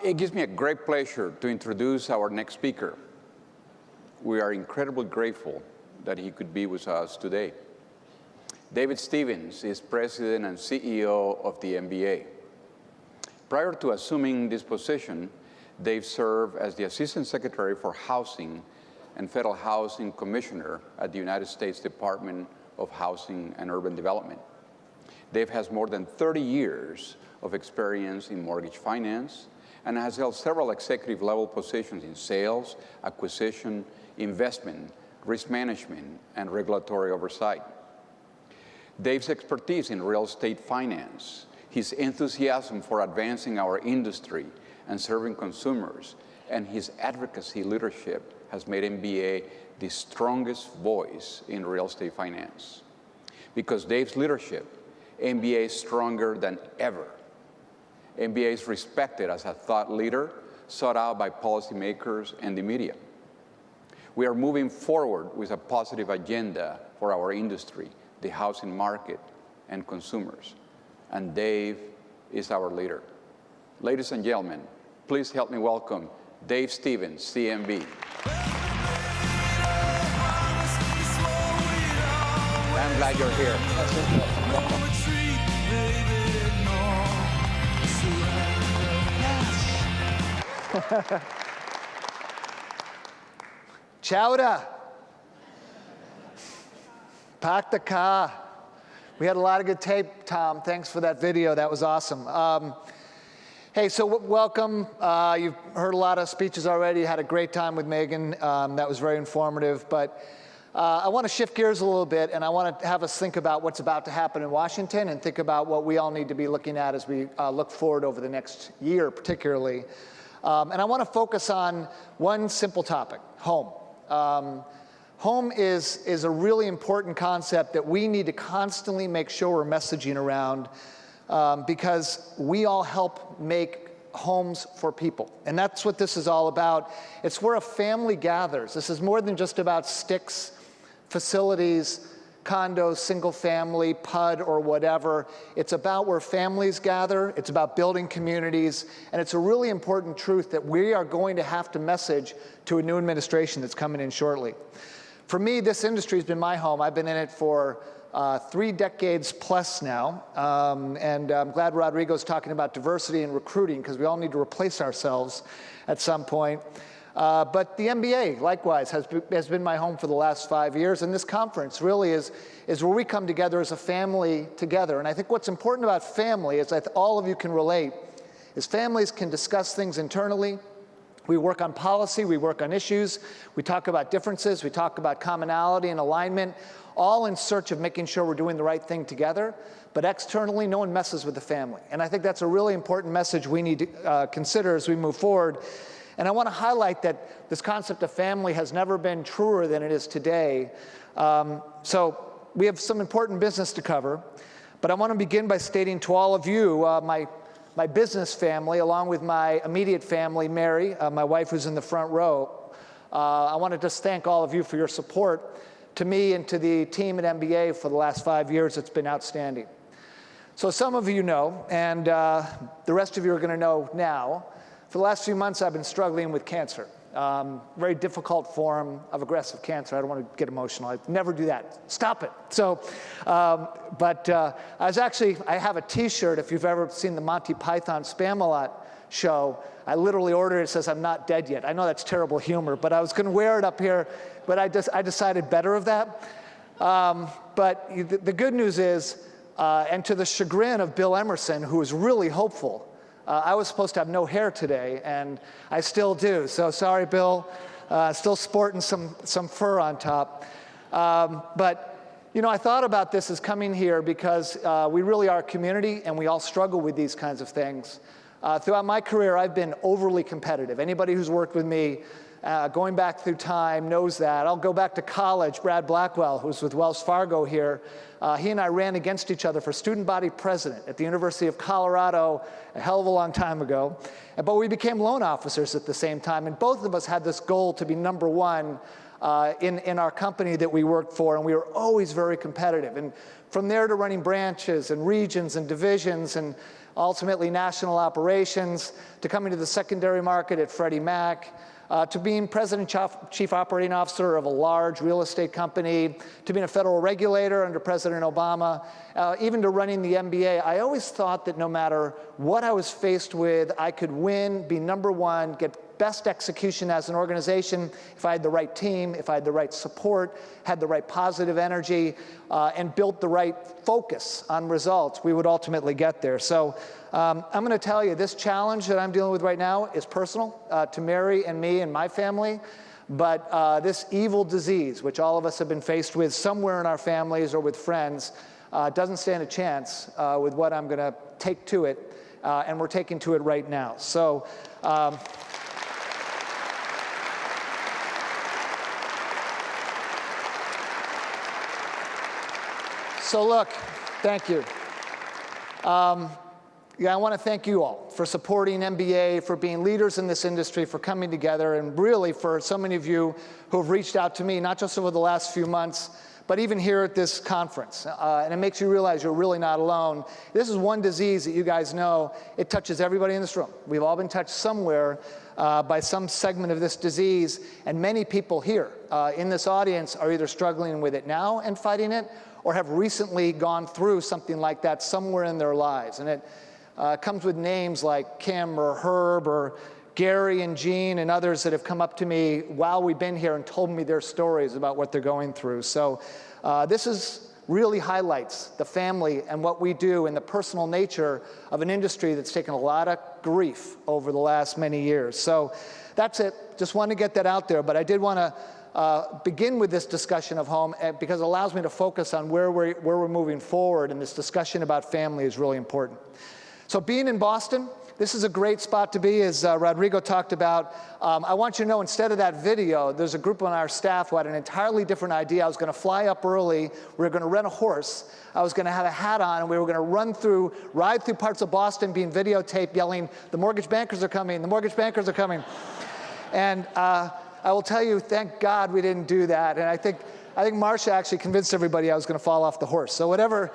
It gives me a great pleasure to introduce our next speaker. We are incredibly grateful that he could be with us today. David Stevens is President and CEO of the MBA. Prior to assuming this position, Dave served as the Assistant Secretary for Housing and Federal Housing Commissioner at the United States Department of Housing and Urban Development. Dave has more than 30 years of experience in mortgage finance and has held several executive-level positions in sales, acquisition, investment, risk management, and regulatory oversight. Dave's expertise in real estate finance, his enthusiasm for advancing our industry and serving consumers, and his advocacy leadership has made MBA the strongest voice in real estate finance. Because Dave's leadership, MBA is stronger than ever. MBA is respected as a thought leader, sought out by policymakers and the media. We are moving forward with a positive agenda for our industry, the housing market, and consumers. And Dave is our leader. Ladies and gentlemen, please help me welcome Dave Stevens, CMB. I'm glad you're here. Chowda. Park the car. We had a lot of good tape, Tom. Thanks for that video. That was awesome. Hey, so welcome. You've heard a lot of speeches already. Had a great time with Megan. That was very informative. But I want to shift gears a little bit, and I want to have us think about what's about to happen in Washington and think about what we all need to be looking at as we look forward over the next year, particularly. And I want to focus on one simple topic, home. Home is a really important concept that we need to constantly make sure we're messaging around because we all help make homes for people. And that's what this is all about. It's where a family gathers. This is more than just about sticks, facilities, condos, single family, PUD, or whatever. It's about where families gather. It's about building communities. And it's a really important truth that we are going to have to message to a new administration that's coming in shortly. For me, this industry has been my home. I've been in it for 3 decades plus now. And I'm glad Rodrigo's talking about diversity and recruiting because we all need to replace ourselves at some point. But the MBA, likewise, has been my home for the last 5 years. And this conference really is where we come together as a family together. And I think what's important about family, as all of you can relate, is families can discuss things internally. We work on policy, we work on issues, we talk about differences, we talk about commonality and alignment, all in search of making sure we're doing the right thing together. But externally, no one messes with the family. And I think that's a really important message we need to consider as we move forward. And I want to highlight that this concept of family has never been truer than it is today. So we have some important business to cover. But I want to begin by stating to all of you, my business family, along with my immediate family, Mary, my wife who's in the front row, I want to just thank all of you for your support to me and to the team at MBA for the last 5 years. It's been outstanding. So some of you know, and the rest of you are going to know now, for the last few months I've been struggling with cancer. Very difficult form of aggressive cancer. I don't want to get emotional. I never do that. Stop it. So, I have a T-shirt. If you've ever seen the Monty Python Spam-A-Lot show, I literally ordered it. It says, "I'm not dead yet." I know that's terrible humor, but I was going to wear it up here, but I decided better of that. But the good news is, and to the chagrin of Bill Emerson, who was really hopeful, I was supposed to have no hair today, and I still do. So sorry, Bill. Still sporting some fur on top. But, you know, I thought about this as coming here because we really are a community, and we all struggle with these kinds of things. Throughout my career, I've been overly competitive. Anybody who's worked with me going back through time knows that. I'll go back to college. Brad Blackwell, who's with Wells Fargo here, he and I ran against each other for student body president at the University of Colorado a hell of a long time ago. But we became loan officers at the same time, and both of us had this goal to be number one in our company that we worked for, and we were always very competitive. And from there to running branches and regions and divisions, and ultimately national operations, to coming to the secondary market at Freddie Mac, to being president and chief operating officer of a large real estate company, to being a federal regulator under President Obama, even to running the MBA. I always thought that no matter what I was faced with, I could win, be number one, get best execution as an organization if I had the right team, if I had the right support, had the right positive energy, and built the right focus on results, we would ultimately get there. So I'm going to tell you, this challenge that I'm dealing with right now is personal to Mary and me and my family, but this evil disease, which all of us have been faced with somewhere in our families or with friends, doesn't stand a chance with what I'm going to take to it, and we're taking to it right now. So. So look, thank you. Yeah, I want to thank you all for supporting MBA, for being leaders in this industry, for coming together, and really for so many of you who have reached out to me, not just over the last few months, but even here at this conference. And it makes you realize you're really not alone. This is one disease that you guys know, it touches everybody in this room. We've all been touched somewhere by some segment of this disease, and many people here in this audience are either struggling with it now and fighting it, or have recently gone through something like that somewhere in their lives. And it comes with names like Kim or Herb or Gary and Jean and others that have come up to me while we've been here and told me their stories about what they're going through. So this really highlights the family and what we do and the personal nature of an industry that's taken a lot of grief over the last many years. So that's it. Just wanted to get that out there. But I did want to begin with this discussion of home because it allows me to focus on where we're moving forward, and this discussion about family is really important. So being in Boston, this is a great spot to be, as Rodrigo talked about. I want you to know, instead of that video, there's a group on our staff who had an entirely different idea. I was going to fly up early. We were going to rent a horse. I was going to have a hat on, and we were going to ride through parts of Boston being videotaped, yelling, "The mortgage bankers are coming, the mortgage bankers are coming." And I will tell you, thank God we didn't do that. And I think Marcia actually convinced everybody I was going to fall off the horse. So whatever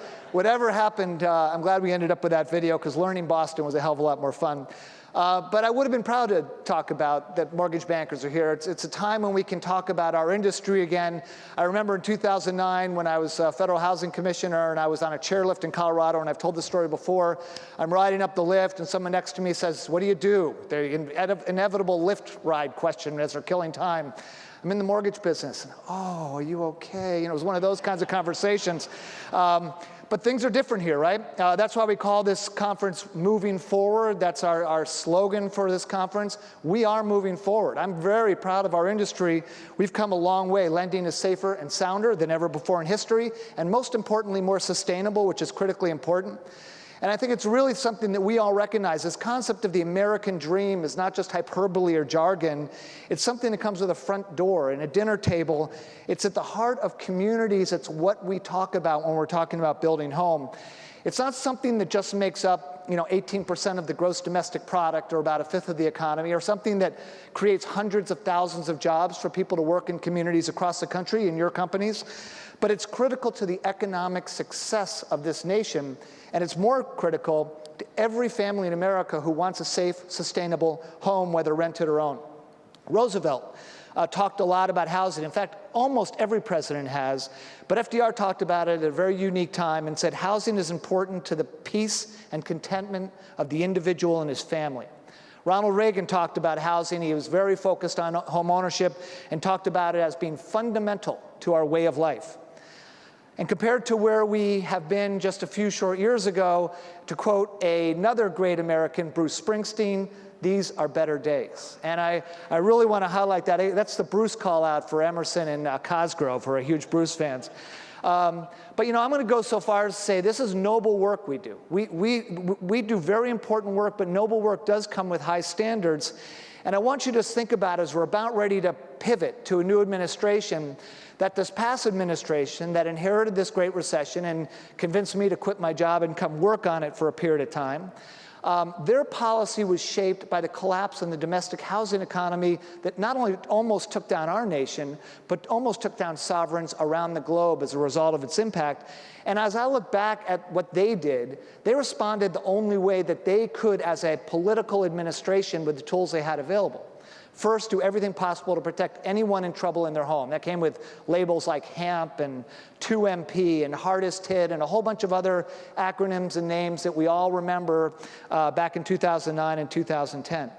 happened, I'm glad we ended up with that video, because learning Boston was a hell of a lot more fun. But I would have been proud to talk about that mortgage bankers are here. It's a time when we can talk about our industry again. I remember in 2009 when I was Federal Housing Commissioner and I was on a chairlift in Colorado, and I've told this story before. I'm riding up the lift and someone next to me says, "What do you do?" The inevitable lift ride question as they're killing time. "I'm in the mortgage business." And, "Oh, are you okay?" You know, it was one of those kinds of conversations. But things are different here, right? That's why we call this conference Moving Forward. That's our slogan for this conference. We are moving forward. I'm very proud of our industry. We've come a long way. Lending is safer and sounder than ever before in history, and most importantly, more sustainable, which is critically important. And I think it's really something that we all recognize. This concept of the American dream is not just hyperbole or jargon. It's something that comes with a front door and a dinner table. It's at the heart of communities. It's what we talk about when we're talking about building home. It's not something that just makes up 18% of the gross domestic product, or about a fifth of the economy, or something that creates hundreds of thousands of jobs for people to work in communities across the country, in your companies. But it's critical to the economic success of this nation, and it's more critical to every family in America who wants a safe, sustainable home, whether rented or owned. Roosevelt talked a lot about housing. In fact, almost every president has, but FDR talked about it at a very unique time and said housing is important to the peace and contentment of the individual and his family. Ronald Reagan talked about housing. He was very focused on home ownership and talked about it as being fundamental to our way of life. And compared to where we have been just a few short years ago, to quote another great American, Bruce Springsteen, these are better days. And I really want to highlight that. That's the Bruce call out for Emerson and Cosgrove, who are huge Bruce fans. But I'm going to go so far as to say this is noble work we do. We do very important work, but noble work does come with high standards. And I want you to think about, as we're about ready to pivot to a new administration, that this past administration that inherited this great recession and convinced me to quit my job and come work on it for a period of time, Their policy was shaped by the collapse in the domestic housing economy that not only almost took down our nation, but almost took down sovereigns around the globe as a result of its impact. And as I look back at what they did, they responded the only way that they could as a political administration with the tools they had available. First, do everything possible to protect anyone in trouble in their home. That came with labels like HAMP and 2MP and hardest hit and a whole bunch of other acronyms and names that we all remember back in 2009 and 2010.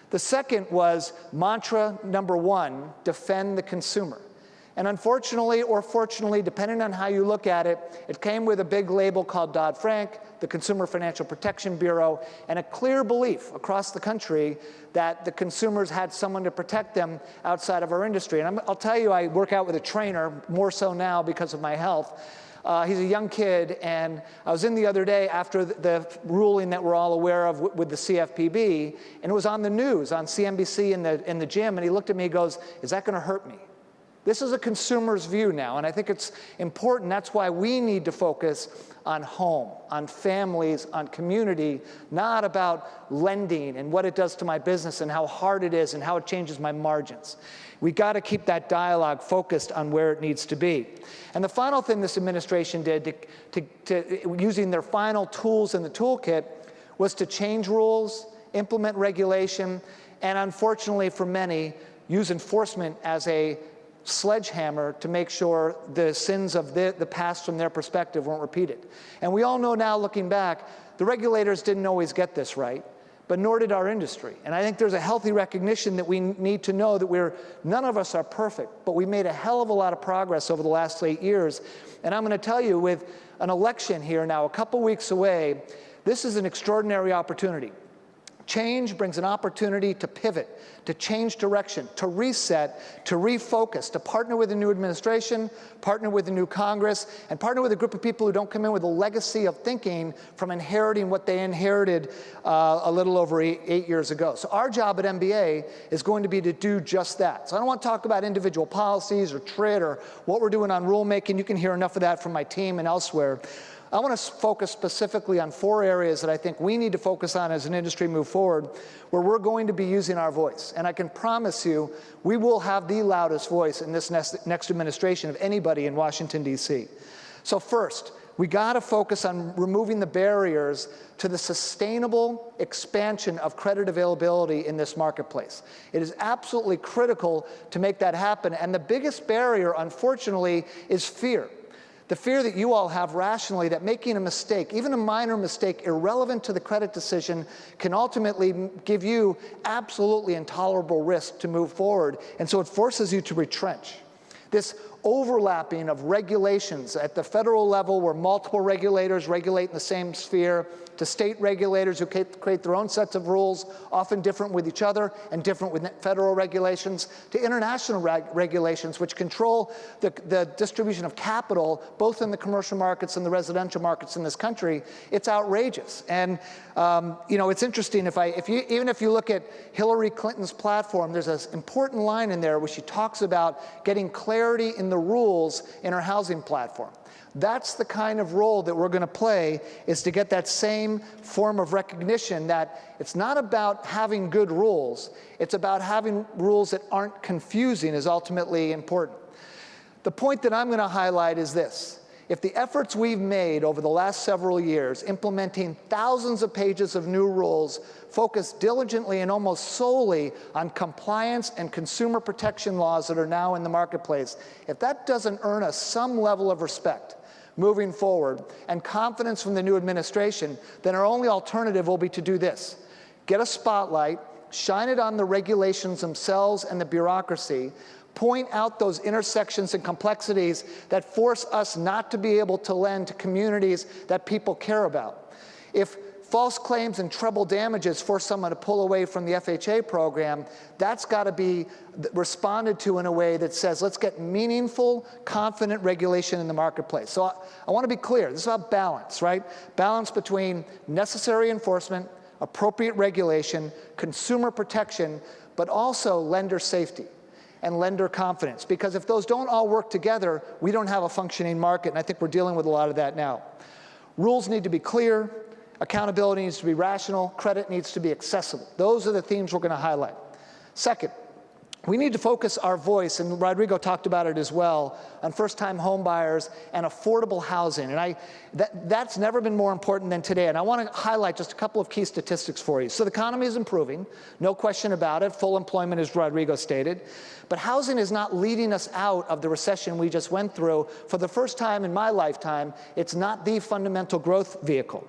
The second was mantra number one, defend the consumer. And unfortunately or fortunately, depending on how you look at it, it came with a big label called Dodd-Frank, the Consumer Financial Protection Bureau, and a clear belief across the country that the consumers had someone to protect them outside of our industry. And I'll tell you, I work out with a trainer, more so now because of my health. He's a young kid, and I was in the other day after the ruling that we're all aware of with the CFPB, and it was on the news, on CNBC in the gym, and he looked at me and goes, "Is that going to hurt me?" This is a consumer's view now, and I think it's important. That's why we need to focus on home, on families, on community, not about lending and what it does to my business and how hard it is and how it changes my margins. We got to keep that dialogue focused on where it needs to be. And the final thing this administration did, using their final tools in the toolkit, was to change rules, implement regulation, and unfortunately for many, use enforcement as a sledgehammer to make sure the sins of the past from their perspective weren't repeated. And we all know now, looking back, the regulators didn't always get this right, but nor did our industry. And I think there's a healthy recognition that we need to know that none of us are perfect, but we made a hell of a lot of progress over the last 8 years. And I'm going to tell you, with an election here now a couple weeks away, this is an extraordinary opportunity. Change brings an opportunity to pivot, to change direction, to reset, to refocus, to partner with a new administration, partner with a new Congress, and partner with a group of people who don't come in with a legacy of thinking from inheriting what they inherited a little over eight years ago. So our job at MBA is going to be to do just that. So I don't want to talk about individual policies or TRID or what we're doing on rulemaking. You can hear enough of that from my team and elsewhere. I want to focus specifically on 4 areas that I think we need to focus on as an industry move forward, where we're going to be using our voice. And I can promise you, we will have the loudest voice in this next administration of anybody in Washington, D.C. So first, we got to focus on removing the barriers to the sustainable expansion of credit availability in this marketplace. It is absolutely critical to make that happen. And the biggest barrier, unfortunately, is fear. The fear that you all have rationally that making a mistake, even a minor mistake irrelevant to the credit decision, can ultimately give you absolutely intolerable risk to move forward. And so it forces you to retrench. This overlapping of regulations at the federal level where multiple regulators regulate in the same sphere, to state regulators who create their own sets of rules, often different with each other and different with federal regulations, to international regulations which control the distribution of capital, both in the commercial markets and the residential markets in this country. It's outrageous. And it's interesting, even if you look at Hillary Clinton's platform, there's an important line in there where she talks about getting clarity in the rules in her housing platform. That's the kind of role that we're going to play, is to get that same form of recognition that it's not about having good rules, it's about having rules that aren't confusing is ultimately important. The point that I'm going to highlight is this. If the efforts we've made over the last several years, implementing thousands of pages of new rules, focus diligently and almost solely on compliance and consumer protection laws that are now in the marketplace, if that doesn't earn us some level of respect moving forward and confidence from the new administration, then our only alternative will be to do this. Get a spotlight, shine it on the regulations themselves and the bureaucracy, point out those intersections and complexities that force us not to be able to lend to communities that people care about. If false claims and treble damages force someone to pull away from the FHA program, that's got to be responded to in a way that says, let's get meaningful, confident regulation in the marketplace. So I want to be clear. This is about balance, right? Balance between necessary enforcement, appropriate regulation, consumer protection, but also lender safety and lender confidence. Because if those don't all work together, we don't have a functioning market, and I think we're dealing with a lot of that now. Rules need to be clear, Accountability needs to be rational. Credit needs to be accessible. Those are the themes we're going to highlight. Second, we need to focus our voice, and Rodrigo talked about it as well, on first-time home buyers and affordable housing. And that's never been more important than today. And I want to highlight just a couple of key statistics for you. So the economy is improving, no question about it. Full employment, as Rodrigo stated. But housing is not leading us out of the recession we just went through. For the first time in my lifetime, it's not the fundamental growth vehicle.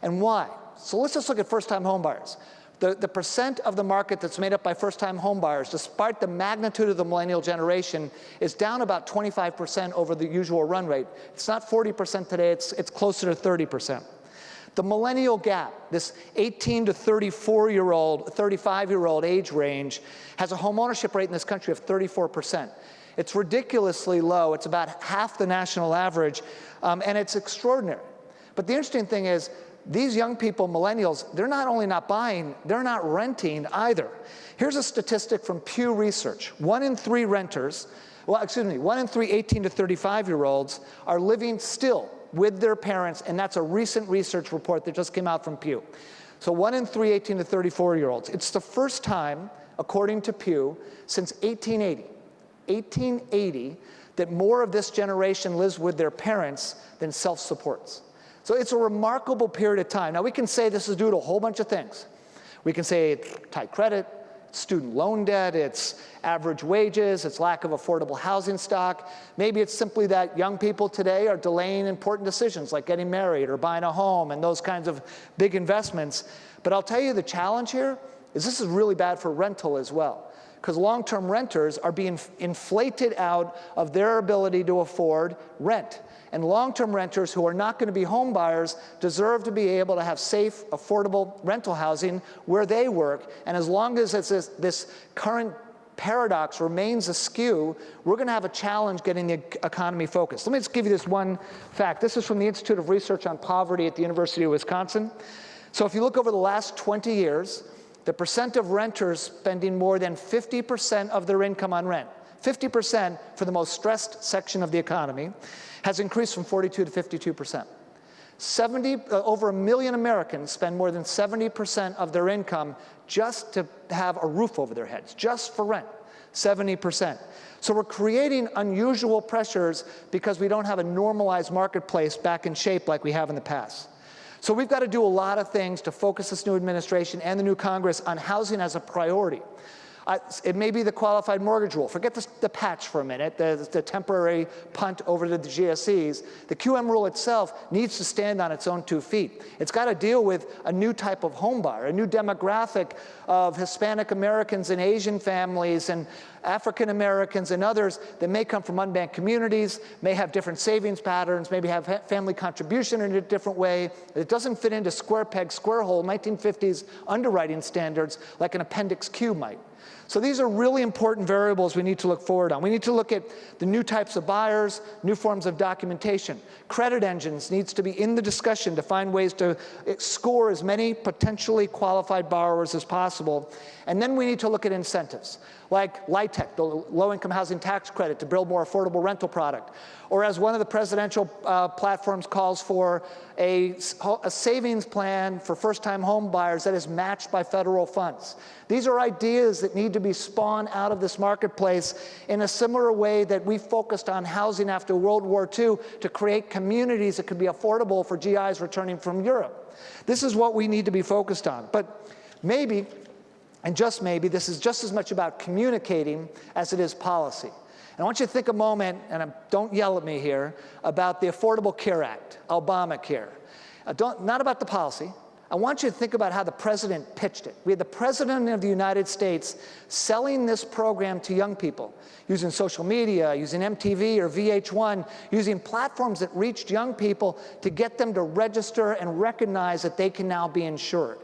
And why? So let's just look at first-time home buyers. The percent of the market that's made up by first-time home buyers, despite the magnitude of the millennial generation, is down about 25% over the usual run rate. It's not 40% today, it's closer to 30%. The millennial gap, this 18 to 34-year-old, 35-year-old age range, has a home ownership rate in this country of 34%. It's ridiculously low. It's about half the national average, and it's extraordinary. But the interesting thing is, these young people, millennials, they're not only not buying, they're not renting either. Here's a statistic from Pew Research. 1 in 3 renters, 1 in 3 18 to 35-year-olds are living still with their parents, and that's a recent research report that just came out from Pew. So 1 in 3 18 to 34-year-olds. It's the first time, according to Pew, since 1880, that more of this generation lives with their parents than self-supports. So it's a remarkable period of time. Now, we can say this is due to a whole bunch of things. We can say it's tight credit, student loan debt, it's average wages, it's lack of affordable housing stock. Maybe it's simply that young people today are delaying important decisions like getting married or buying a home and those kinds of big investments. But I'll tell you the challenge here is this is really bad for rental as well, because long-term renters are being inflated out of their ability to afford rent. And long-term renters who are not going to be home buyers deserve to be able to have safe, affordable rental housing where they work. And as long as this current paradox remains askew, we're going to have a challenge getting the economy focused. Let me just give you this one fact. This is from the Institute of Research on Poverty at the University of Wisconsin. So if you look over the last 20 years, the percent of renters spending more than 50% of their income on rent, 50% for the most stressed section of the economy, has increased from 42 to 52%. Over 1 million Americans spend more than 70% of their income just to have a roof over their heads, just for rent, 70%. So we're creating unusual pressures because we don't have a normalized marketplace back in shape like we have in the past. So we've got to do a lot of things to focus this new administration and the new Congress on housing as a priority. It may be the qualified mortgage rule. Forget the patch for a minute, the temporary punt over to the GSEs. The QM rule itself needs to stand on its own 2 feet. It's got to deal with a new type of home buyer, a new demographic of Hispanic Americans and Asian families and African Americans and others that may come from unbanked communities, may have different savings patterns, maybe have family contribution in a different way. It doesn't fit into square peg, square hole 1950s underwriting standards like an Appendix Q might. So these are really important variables we need to look forward on. We need to look at the new types of buyers, new forms of documentation. Credit engines needs to be in the discussion to find ways to score as many potentially qualified borrowers as possible. And then we need to look at incentives, like LIHTC, the low-income housing tax credit, to build more affordable rental product. Or as one of the presidential platforms calls for, a savings plan for first-time home buyers that is matched by federal funds. These are ideas that need to be spawned out of this marketplace in a similar way that we focused on housing after World War II to create communities that could be affordable for GIs returning from Europe. This is what we need to be focused on. But maybe, and just maybe, this is just as much about communicating as it is policy. And I want you to think a moment, and don't yell at me here, about the Affordable Care Act, Obamacare. Not about the policy. I want you to think about how the president pitched it. We had the president of the United States selling this program to young people, using social media, using MTV or VH1, using platforms that reached young people to get them to register and recognize that they can now be insured.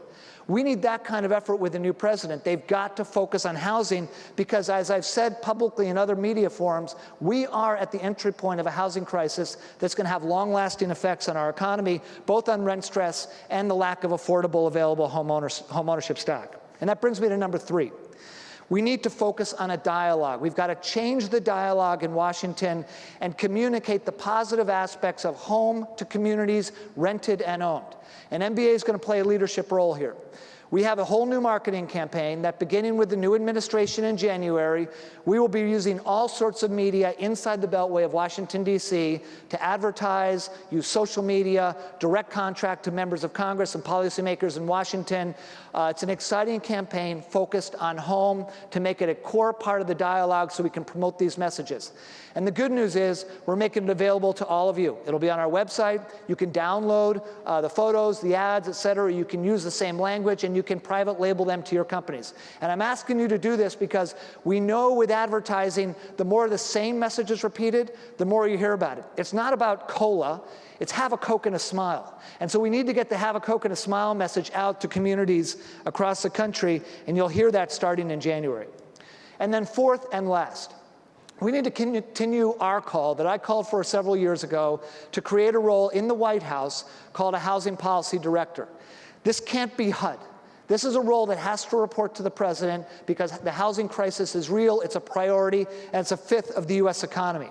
We need that kind of effort with the new president. They've got to focus on housing because, as I've said publicly in other media forums, we are at the entry point of a housing crisis that's going to have long-lasting effects on our economy, both on rent stress and the lack of affordable, available home ownership stock. And that brings me to number 3. We need to focus on a dialogue. We've got to change the dialogue in Washington and communicate the positive aspects of home to communities, rented and owned. And MBA is going to play a leadership role here. We have a whole new marketing campaign that, beginning with the new administration in January, we will be using all sorts of media inside the Beltway of Washington, D.C. to advertise, use social media, direct contract to members of Congress and policymakers in Washington. It's an exciting campaign focused on home to make it a core part of the dialogue so we can promote these messages. And the good news is we're making it available to all of you. It'll be on our website. You can download the photos, the ads, et cetera. You can use the same language, and you can private label them to your companies. And I'm asking you to do this because we know with advertising, the more the same message is repeated, the more you hear about it. It's not about cola. It's have a Coke and a smile. And so we need to get the have a Coke and a smile message out to communities across the country, and you'll hear that starting in January. And then fourth and last, we need to continue our call that I called for several years ago to create a role in the White House called a Housing Policy Director. This can't be HUD. This is a role that has to report to the president because the housing crisis is real, it's a priority, and it's a fifth of the U.S. economy.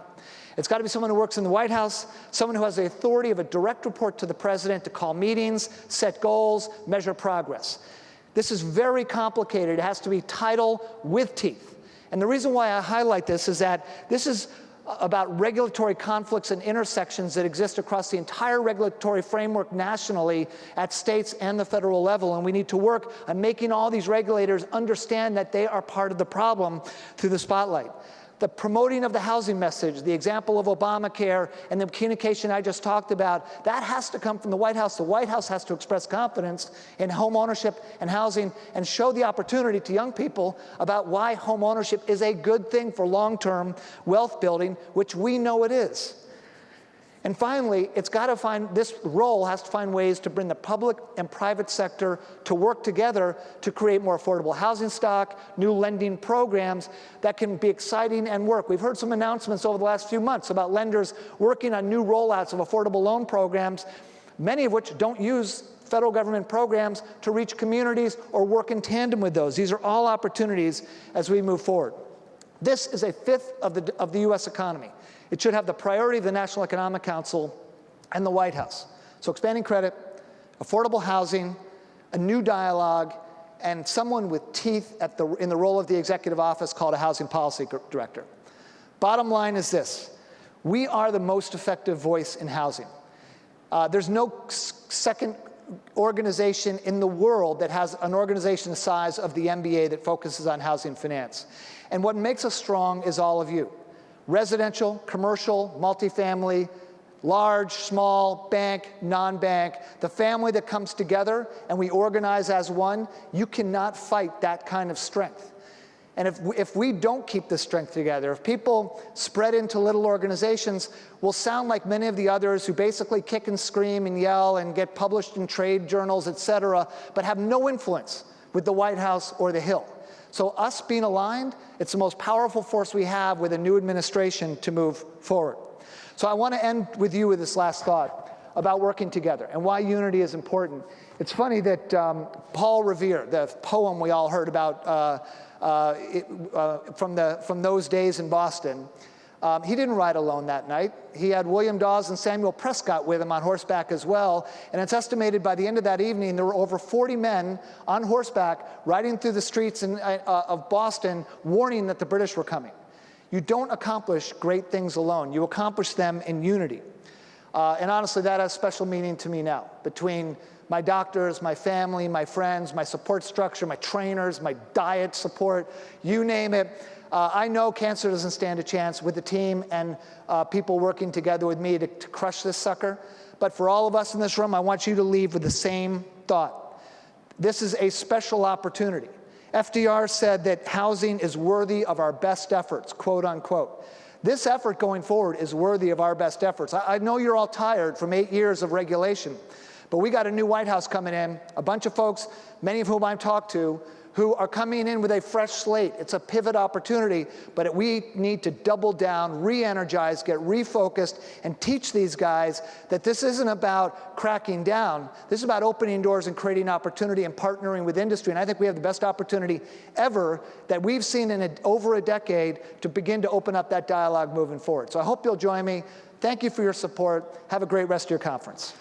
It's got to be someone who works in the White House, someone who has the authority of a direct report to the president to call meetings, set goals, measure progress. This is very complicated. It has to be title with teeth. And the reason why I highlight this is that this is about regulatory conflicts and intersections that exist across the entire regulatory framework nationally at states and the federal level. And we need to work on making all these regulators understand that they are part of the problem through the spotlight. The promoting of the housing message, the example of Obamacare, and the communication I just talked about, that has to come from the White House. The White House has to express confidence in home ownership and housing and show the opportunity to young people about why home ownership is a good thing for long-term wealth building, which we know it is. And finally, this role has to find ways to bring the public and private sector to work together to create more affordable housing stock, new lending programs that can be exciting and work. We've heard some announcements over the last few months about lenders working on new rollouts of affordable loan programs, many of which don't use federal government programs to reach communities or work in tandem with those. These are all opportunities as we move forward. This is a fifth of the U.S. economy. It should have the priority of the National Economic Council and the White House. So expanding credit, affordable housing, a new dialogue, and someone with teeth in the role of the executive office called a Housing Policy Director. Bottom line is this: we are the most effective voice in housing. There's no second organization in the world that has an organization the size of the MBA that focuses on housing finance. And what makes us strong is all of you. Residential, commercial, multifamily, large, small, bank, non-bank, the family that comes together and we organize as one. You cannot fight that kind of strength. And if we don't keep this strength together, if people spread into little organizations, we'll sound like many of the others who basically kick and scream and yell and get published in trade journals, et cetera, but have no influence with the White House or the Hill. So us being aligned, it's the most powerful force we have with a new administration to move forward. So I want to end with you with this last thought about working together and why unity is important. It's funny that Paul Revere, the poem we all heard about from those days in Boston, he didn't ride alone that night. He had William Dawes and Samuel Prescott with him on horseback as well. And it's estimated by the end of that evening, there were over 40 men on horseback riding through the streets of Boston, warning that the British were coming. You don't accomplish great things alone. You accomplish them in unity. And honestly, that has special meaning to me now. Between my doctors, my family, my friends, my support structure, my trainers, my diet support, you name it. I know cancer doesn't stand a chance with the team and people working together with me to crush this sucker. But for all of us in this room, I want you to leave with the same thought. This is a special opportunity. FDR said that housing is worthy of our best efforts, quote unquote. This effort going forward is worthy of our best efforts. I know you're all tired from 8 years of regulation, but we got a new White House coming in, a bunch of folks, many of whom I've talked to, who are coming in with a fresh slate. It's a pivot opportunity, but we need to double down, re-energize, get refocused, and teach these guys that this isn't about cracking down. This is about opening doors and creating opportunity and partnering with industry. And I think we have the best opportunity ever that we've seen in over a decade to begin to open up that dialogue moving forward. So I hope you'll join me. Thank you for your support. Have a great rest of your conference.